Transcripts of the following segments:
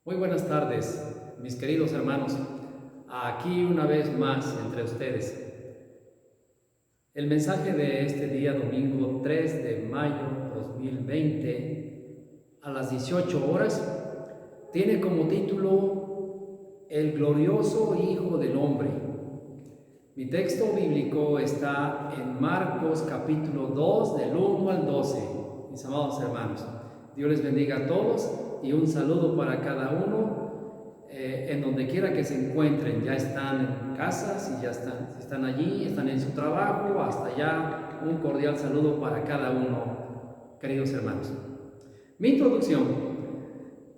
Muy buenas tardes, mis queridos hermanos, aquí una vez más entre ustedes. El mensaje de este día, domingo 3 de mayo 2020, a las 18 horas, tiene como título El glorioso Hijo del Hombre. Mi texto bíblico está en Marcos capítulo 2, del 1 al 12, mis amados hermanos. Dios les bendiga a todos y un saludo para cada uno en donde quiera que se encuentren. Ya están en casa, si están allí, están en su trabajo, hasta allá, un cordial saludo para cada uno, queridos hermanos. Mi introducción: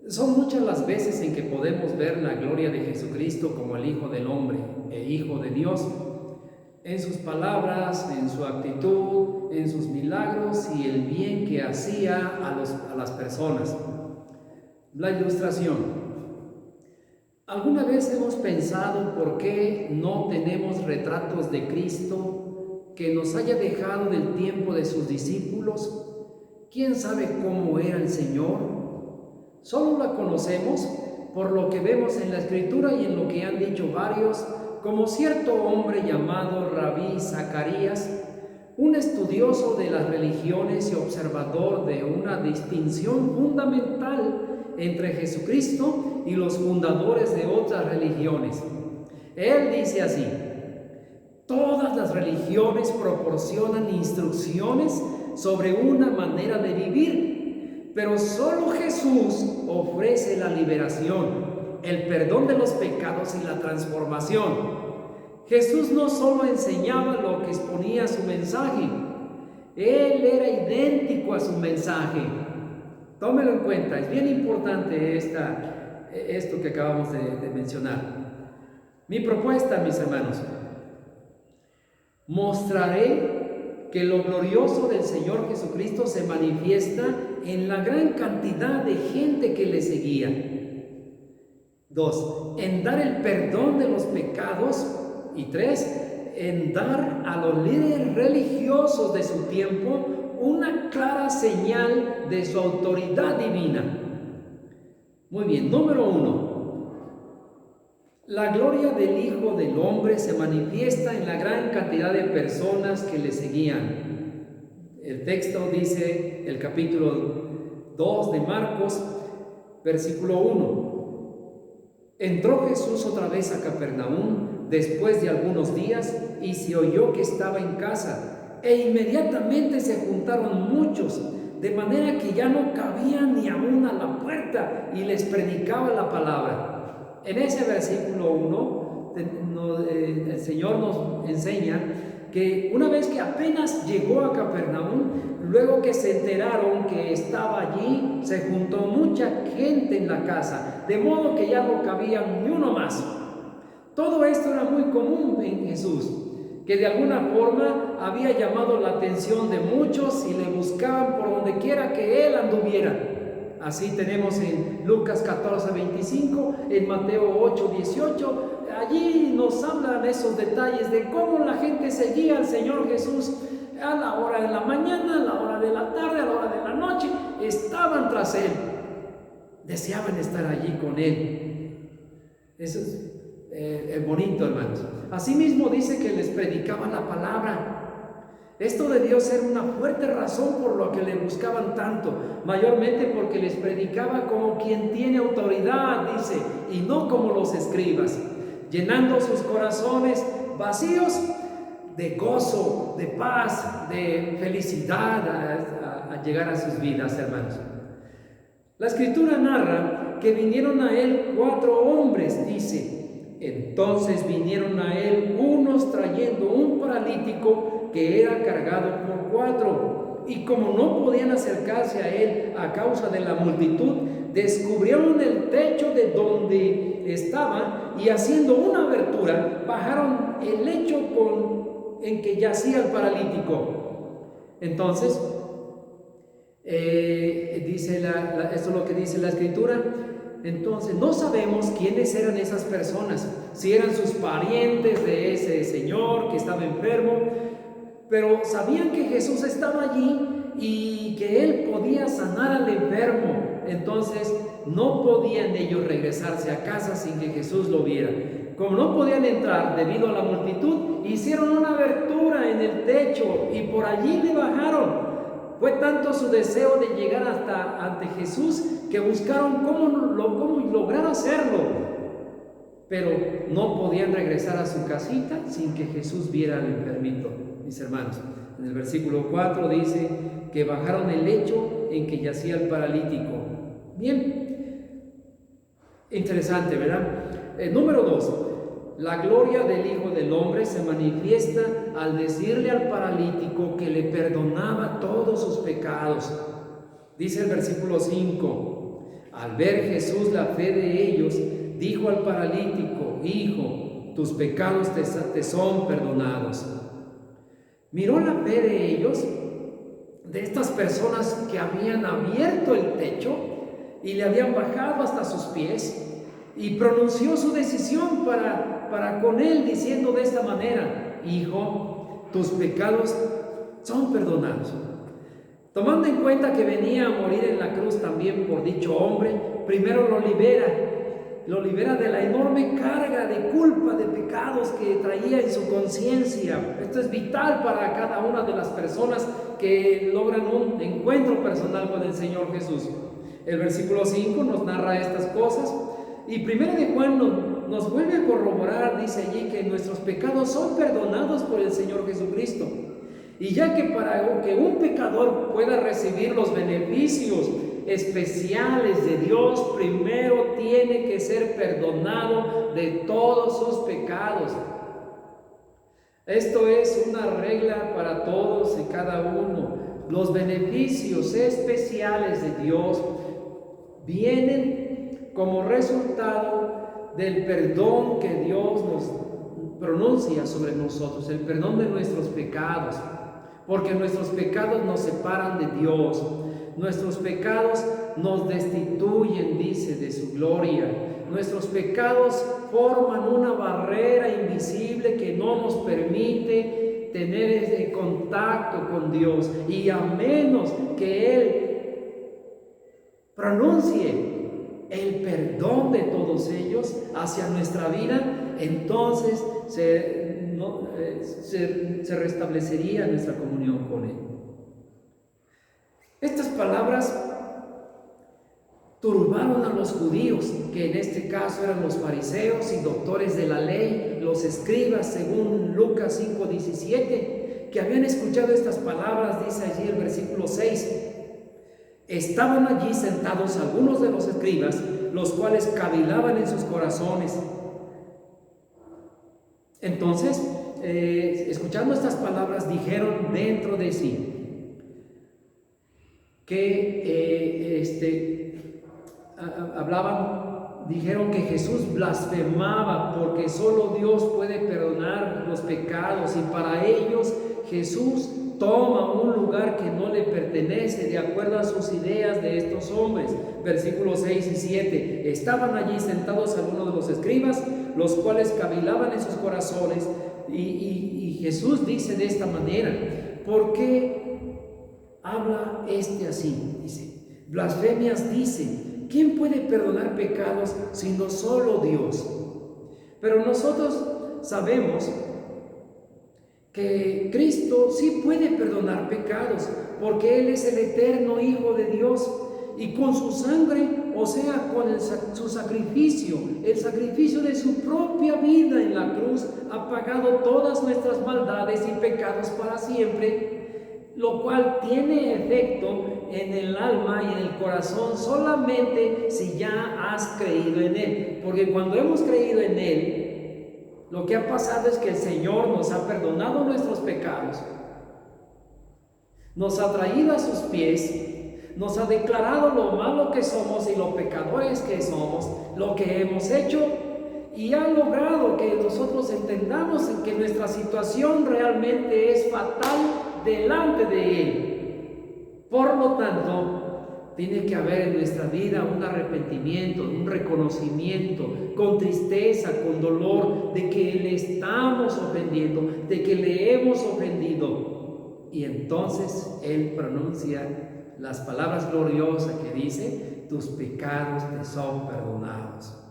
son muchas las veces en que podemos ver la gloria de Jesucristo como el Hijo del Hombre e Hijo de Dios, en sus palabras, en su actitud, en sus milagros y el bien que hacía a las personas. La ilustración: ¿alguna vez hemos pensado por qué no tenemos retratos de Cristo que nos haya dejado del tiempo de sus discípulos? ¿Quién sabe cómo era el Señor? Solo la conocemos por lo que vemos en la Escritura y en lo que han dicho varios, como cierto hombre llamado Rabí Zacarías, un estudioso de las religiones y observador de una distinción fundamental entre Jesucristo y los fundadores de otras religiones. Él dice así: todas las religiones proporcionan instrucciones sobre una manera de vivir, pero solo Jesús ofrece la liberación, el perdón de los pecados y la transformación. Jesús no solo enseñaba lo que exponía su mensaje, Él era idéntico a su mensaje. Tómelo en cuenta, es bien importante esto que acabamos de mencionar. Mi propuesta, mis hermanos: mostraré que lo glorioso del Señor Jesucristo se manifiesta en la gran cantidad de gente que le seguía. 2. En dar el perdón de los pecados. Y 3. En dar a los líderes religiosos de su tiempo una clara señal de su autoridad divina. Muy bien, número 1. La gloria del Hijo del Hombre se manifiesta en la gran cantidad de personas que le seguían. El texto dice, el capítulo 2 de Marcos, versículo 1. Entró Jesús otra vez a Capernaum después de algunos días y se oyó que estaba en casa, e inmediatamente se juntaron muchos, de manera que ya no cabía ni aún a la puerta, y les predicaba la palabra. En ese versículo 1, el Señor nos enseña que una vez que apenas llegó a Capernaum, luego que se enteraron que estaba allí, se juntó mucha gente en la casa, de modo que ya no cabía ni uno más. Todo esto era muy común en Jesús, que de alguna forma había llamado la atención de muchos y le buscaban por donde quiera que Él anduviera. Así tenemos en Lucas 14:25, en Mateo 8:18, allí nos hablan esos detalles de cómo la gente seguía al Señor Jesús a la hora de la mañana, a la hora de la tarde, a la hora de la noche, estaban tras Él, deseaban estar allí con Él. Eso es bonito, hermanos. Asimismo dice que les predicaba la palabra. Esto debió ser una fuerte razón por lo que le buscaban tanto, mayormente porque les predicaba como quien tiene autoridad, dice, y no como los escribas, llenando sus corazones vacíos de gozo, de paz, de felicidad a llegar a sus vidas, hermanos. La Escritura narra que vinieron a Él 4 hombres, dice. Entonces vinieron a Él unos trayendo un paralítico que era cargado por 4, y como no podían acercarse a Él a causa de la multitud, descubrieron el techo de donde estaba, y haciendo una abertura, bajaron el lecho en que yacía el paralítico. Entonces, dice esto es lo que dice la Escritura. Entonces no sabemos quiénes eran esas personas, si eran sus parientes de ese señor que estaba enfermo, pero sabían que Jesús estaba allí y que Él podía sanar al enfermo. Entonces no podían ellos regresarse a casa sin que Jesús lo viera. Como no podían entrar debido a la multitud, hicieron una abertura en el techo y por allí le bajaron. Fue tanto su deseo de llegar hasta ante Jesús que buscaron cómo lograr hacerlo. Pero no podían regresar a su casita sin que Jesús viera al enfermito, mis hermanos. En el versículo 4 dice que bajaron el lecho en que yacía el paralítico. Bien, interesante, ¿verdad? Número 2. La gloria del Hijo del Hombre se manifiesta al decirle al paralítico que le perdonaba todos sus pecados. Dice el versículo 5. Al ver Jesús la fe de ellos, dijo al paralítico: Hijo, tus pecados te son perdonados. Miró la fe de ellos, de estas personas que habían abierto el techo y le habían bajado hasta sus pies, y pronunció su decisión para con él, diciendo de esta manera: Hijo, tus pecados son perdonados. Tomando en cuenta que venía a morir en la cruz también por dicho hombre, primero lo libera de la enorme carga de culpa, de pecados que traía en su conciencia. Esto es vital para cada una de las personas que logran un encuentro personal con el Señor Jesús. El versículo 5 nos narra estas cosas, y primero de Juan nos vuelve a corroborar, dice allí, que nuestros pecados son perdonados por el Señor Jesucristo. Y ya que para que un pecador pueda recibir los beneficios especiales de Dios, primero tiene que ser perdonado de todos sus pecados. Esto es una regla para todos y cada uno. Los beneficios especiales de Dios vienen como resultado del perdón que Dios nos pronuncia sobre nosotros, el perdón de nuestros pecados, porque nuestros pecados nos separan de Dios. Nuestros pecados nos destituyen, dice, de su gloria. Nuestros pecados forman una barrera invisible que no nos permite tener ese contacto con Dios. Y a menos que Él pronuncie el perdón de todos ellos hacia nuestra vida, entonces se restablecería nuestra comunión con Él. Estas palabras turbaron a los judíos, que en este caso eran los fariseos y doctores de la ley, los escribas, según Lucas 5:17, que habían escuchado estas palabras. Dice allí el versículo 6. Estaban allí sentados algunos de los escribas, los cuales cavilaban en sus corazones. Entonces, escuchando estas palabras, dijeron dentro de sí que dijeron que Jesús blasfemaba, porque solo Dios puede perdonar los pecados, y para ellos Jesús toma un lugar que no le pertenece de acuerdo a sus ideas de estos hombres. Versículos 6 y 7. Estaban allí sentados algunos de los escribas, los cuales cavilaban en sus corazones, y Jesús dice de esta manera: ¿por qué habla así? Dice, blasfemias dice. ¿Quién puede perdonar pecados sino solo Dios? Pero nosotros sabemos que Cristo sí puede perdonar pecados, porque Él es el eterno Hijo de Dios, y con su sangre, o sea, con su sacrificio, el sacrificio de su propia vida en la cruz, ha pagado todas nuestras maldades y pecados para siempre, lo cual tiene efecto en el alma y en el corazón solamente si ya has creído en Él. Porque cuando hemos creído en Él, lo que ha pasado es que el Señor nos ha perdonado nuestros pecados, nos ha traído a sus pies, nos ha declarado lo malo que somos y lo pecadores que somos, lo que hemos hecho, y ha logrado que nosotros entendamos que nuestra situación realmente es fatal delante de Él. Por lo tanto, tiene que haber en nuestra vida un arrepentimiento, un reconocimiento, con tristeza, con dolor, de que le estamos ofendiendo, de que le hemos ofendido. Y entonces Él pronuncia las palabras gloriosas que dice tus pecados te son perdonados.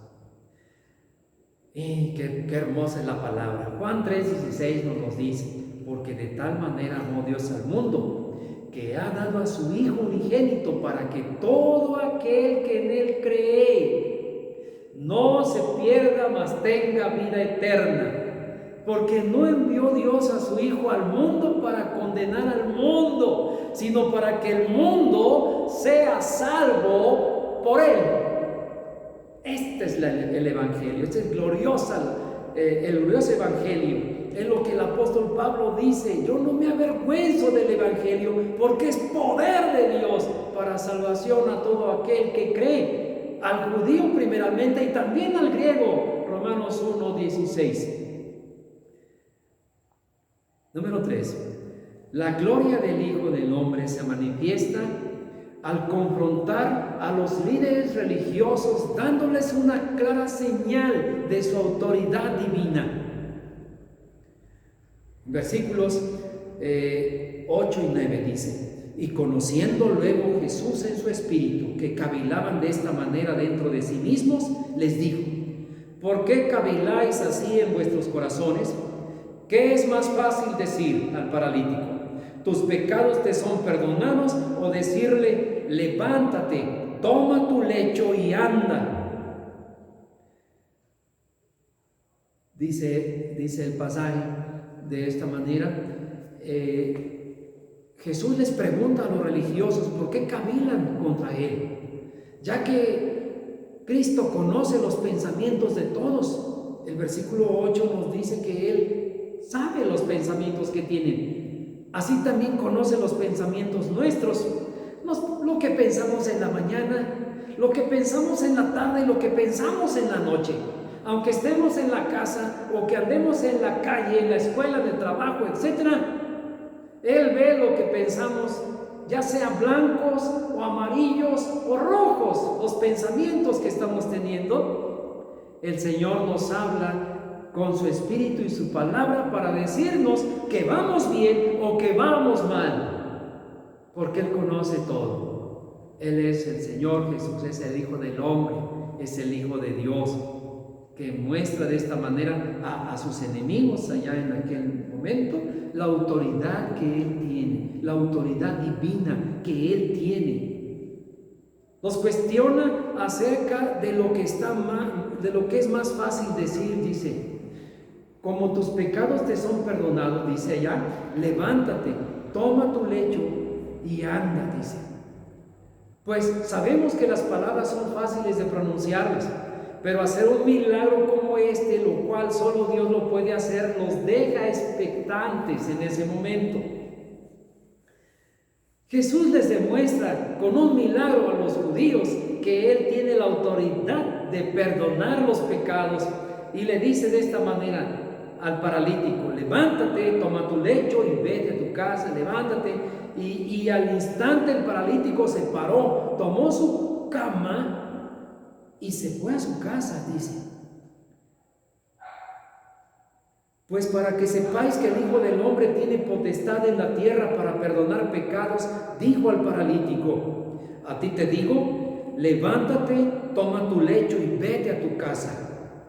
Y qué hermosa es la palabra. Juan 3:16 nos lo dice: porque de tal manera amó Dios al mundo, que ha dado a su Hijo unigénito, para que todo aquel que en Él cree no se pierda, mas tenga vida eterna. Porque no envió Dios a su Hijo al mundo para condenar al mundo, sino para que el mundo sea salvo por Él. Este es el Evangelio, este es el glorioso Evangelio. Es lo que el apóstol Pablo dice: yo no me avergüenzo del Evangelio, porque es poder de Dios para salvación a todo aquel que cree, al judío primeramente y también al griego. Romanos 1:16. Número 3. La gloria del Hijo del Hombre se manifiesta al confrontar a los líderes religiosos, dándoles una clara señal de su autoridad divina. Versículos 8 y 9 dice: y conociendo luego Jesús en su espíritu que cavilaban de esta manera dentro de sí mismos, les dijo: ¿por qué caviláis así en vuestros corazones? ¿Qué es más fácil decir al paralítico: tus pecados te son perdonados, o decirle: levántate, toma tu lecho y anda? Dice el pasaje de esta manera. Jesús les pregunta a los religiosos por qué cavilan contra Él, ya que Cristo conoce los pensamientos de todos. El versículo 8 nos dice que Él sabe los pensamientos que tienen. Así también conoce los pensamientos nuestros, lo que pensamos en la mañana, lo que pensamos en la tarde y lo que pensamos en la noche. Aunque estemos en la casa o que andemos en la calle, en la escuela, en el trabajo, etc., Él ve lo que pensamos, ya sean blancos o amarillos o rojos, los pensamientos que estamos teniendo. El Señor nos habla con su espíritu y su palabra para decirnos que vamos bien o que vamos mal, porque Él conoce todo. Él es el Señor Jesús, es el Hijo del Hombre, es el Hijo de Dios, que muestra de esta manera a sus enemigos allá en aquel momento la autoridad que Él tiene, la autoridad divina que Él tiene. Nos cuestiona acerca de lo que es más fácil decir. Dice: como tus pecados te son perdonados, dice allá, levántate, toma tu lecho y anda, dice. Pues sabemos que las palabras son fáciles de pronunciarlas, pero hacer un milagro como este, lo cual solo Dios lo puede hacer, nos deja expectantes en ese momento. Jesús les demuestra con un milagro a los judíos que Él tiene la autoridad de perdonar los pecados, y le dice de esta manera al paralítico: levántate, toma tu lecho y vete a tu casa. Levántate. Y al instante el paralítico se paró, tomó su cama y se fue a su casa, dice. Pues para que sepáis que el Hijo del Hombre tiene potestad en la tierra para perdonar pecados, dijo al paralítico: a ti te digo, levántate, toma tu lecho y vete a tu casa.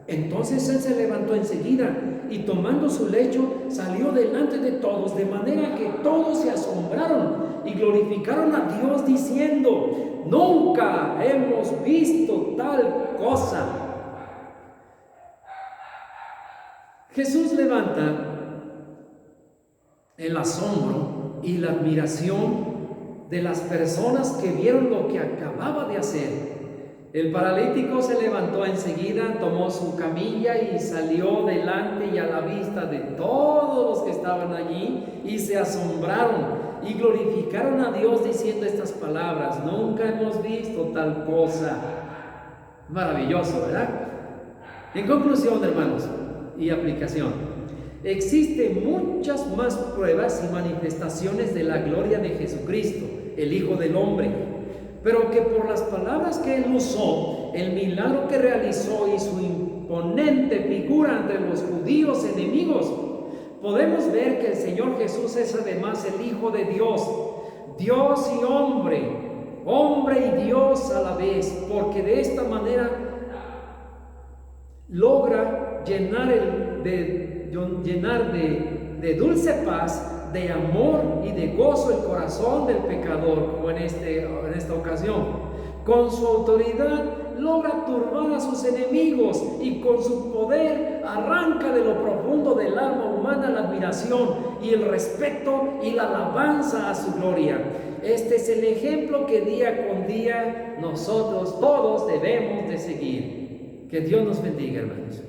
Entonces él se levantó enseguida y tomando su lecho salió delante de todos, de manera que todos se asombraron y glorificaron a Dios diciendo: nunca hemos visto tal cosa. Jesús levanta el asombro y la admiración de las personas que vieron lo que acababa de hacer. El paralítico se levantó enseguida, tomó su camilla y salió delante y a la vista de todos los que estaban allí, y se asombraron y glorificaron a Dios diciendo estas palabras: nunca hemos visto tal cosa. Maravilloso, ¿verdad? En conclusión, hermanos, y aplicación, existen muchas más pruebas y manifestaciones de la gloria de Jesucristo, el Hijo del Hombre, pero que por las palabras que Él usó, el milagro que realizó y su imponente figura ante los judíos enemigos, podemos ver que el Señor Jesús es además el Hijo de Dios, Dios y hombre, hombre y Dios a la vez, porque de esta manera logra llenar de dulce paz, de amor y de gozo el corazón del pecador, como en esta ocasión. Con su autoridad logra turbar a sus enemigos y con su poder arranca de lo profundo del alma humana la admiración y el respeto y la alabanza a su gloria. Este es el ejemplo que día con día nosotros todos debemos de seguir. Que Dios nos bendiga, hermanos.